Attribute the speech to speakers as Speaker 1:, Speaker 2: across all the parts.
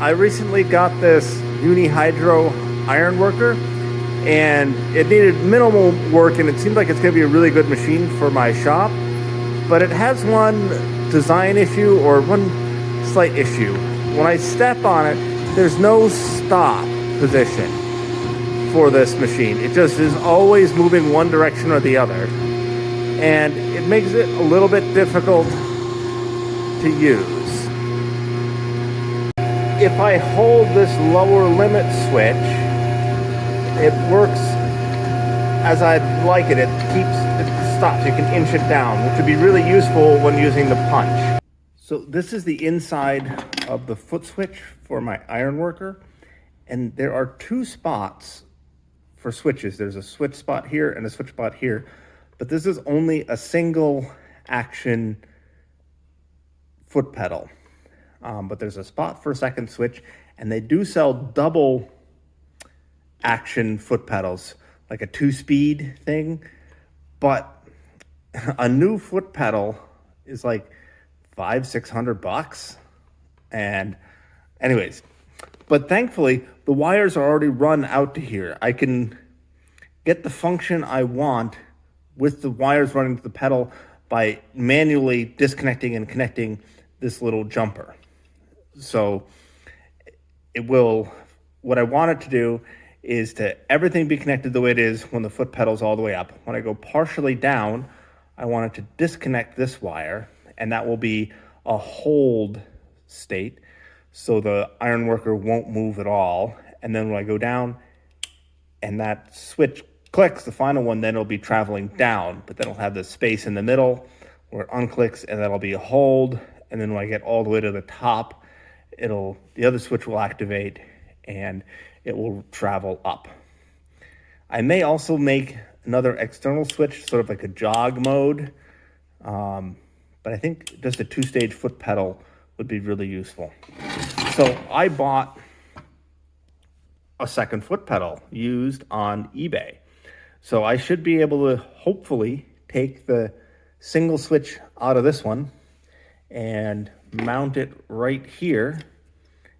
Speaker 1: I recently got this Uni-Hydro Ironworker, and it needed minimal work, and it seemed like it's going to be a really good machine for my shop. But it has one design issue, or one slight issue. When I step on it, there's no stop position for this machine. It just is always moving one direction or the other. And it makes it a little bit difficult to use. If I hold this lower limit switch, it works as I'd like it. It stops. You can inch it down, which would be really useful when using the punch. So this is the inside of the foot switch for my Ironworker, and there are two spots for switches. There's a switch spot here and a switch spot here, but this is only a single action foot pedal. But there's a spot for a second switch, and they do sell double action foot pedals, like a 2-speed thing. But a new foot pedal is like $500-600. And anyways, but thankfully the wires are already run out to here. I can get the function I want with the wires running to the pedal by manually disconnecting and connecting this little jumper. So it will, what I want it to do is to everything be connected the way it is when the foot pedal's all the way up. When I go partially down, I want it to disconnect this wire, and that will be a hold state, so the Ironworker won't move at all. And then when I go down and that switch clicks, the final one, then it'll be traveling down, but then it'll have this space in the middle where it unclicks, and that'll be a hold. And then when I get all the way to the top, the other switch will activate and it will travel up. I may also make another external switch, sort of like a jog mode. But I think just a 2-stage foot pedal would be really useful. So I bought a second foot pedal used on eBay. So I should be able to hopefully take the single switch out of this one and mount it right here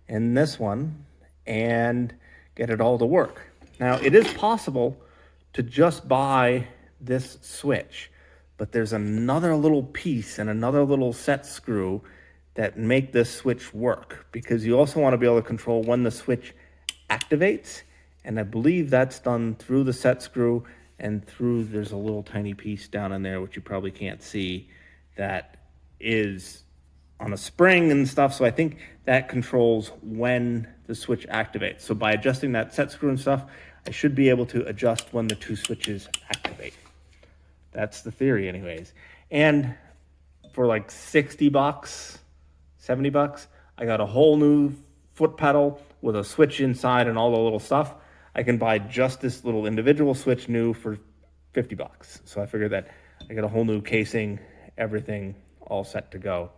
Speaker 1: in this one and get it all to work. Now, it is possible to just buy this switch, but there's another little piece and another little set screw that make this switch work, because you also want to be able to control when the switch activates. And I believe that's done through the set screw and through, there's a little tiny piece down in there, which you probably can't see, that is on a spring and stuff. So I think that controls when the switch activates. So by adjusting that set screw and stuff, I should be able to adjust when the two switches activate. That's the theory anyways. And for like $60, $70, I got a whole new foot pedal with a switch inside and all the little stuff. I can buy just this little individual switch new for $50. So I figured that I got a whole new casing, everything all set to go.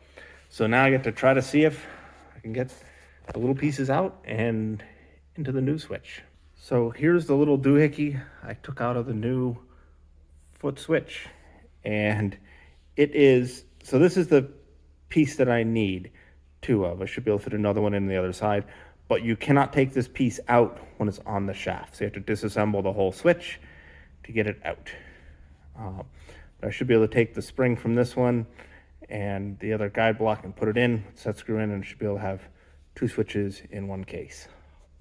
Speaker 1: So now I get to try to see if I can get the little pieces out and into the new switch. So here's the little doohickey I took out of the new foot switch. And it is, so this is the piece that I need two of. I should be able to fit another one in the other side, but you cannot take this piece out when it's on the shaft. So you have to disassemble the whole switch to get it out. I should be able to take the spring from this one and the other guide block and put it in, set screw in, and should be able to have two switches in one case,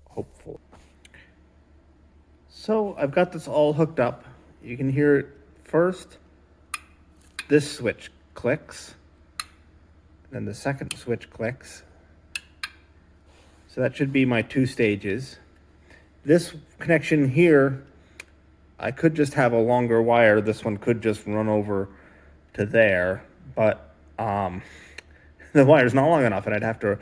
Speaker 1: hopefully. So I've got this all hooked up. You can hear it first. This switch clicks, then the second switch clicks. So that should be my 2 stages. This connection here, I could just have a longer wire. This one could just run over to there, but the wire's not long enough and I'd have to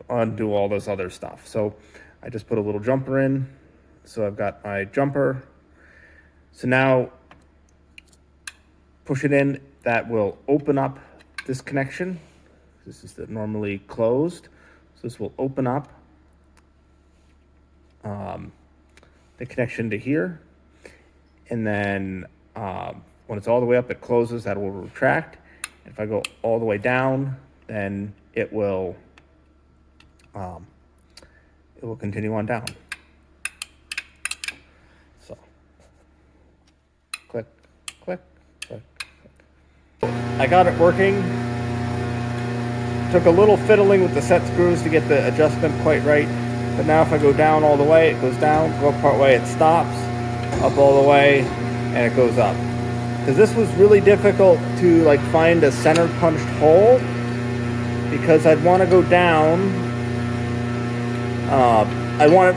Speaker 1: undo all this other stuff. So I just put a little jumper in. So I've got my jumper. So now push it in, that will open up this connection. This is normally closed. So this will open up the connection to here. And then when it's all the way up, it closes, that will retract. If I go all the way down, then it will it will continue on down. So, click, click, click, click. I got it working. Took a little fiddling with the set screws to get the adjustment quite right. But now if I go down all the way, it goes down. Go up part way, it stops. Up all the way, and it goes up. Because this was really difficult to like find a center punched hole, because I'd want to go down. I wanted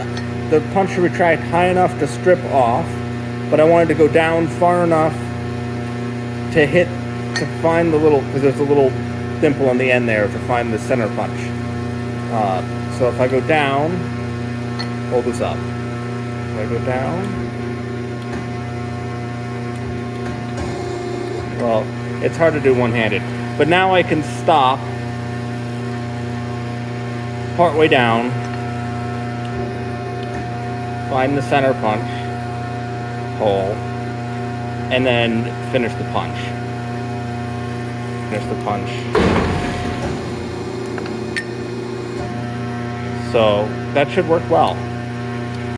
Speaker 1: the punch to retract high enough to strip off, but I wanted to go down far enough to find the little, because there's a little dimple on the end there to find the center punch. So if I go down, hold this up. If I go down, well, it's hard to do one-handed, but now I can stop partway down, find the center punch hole, and then finish the punch. Finish the punch. So that should work well.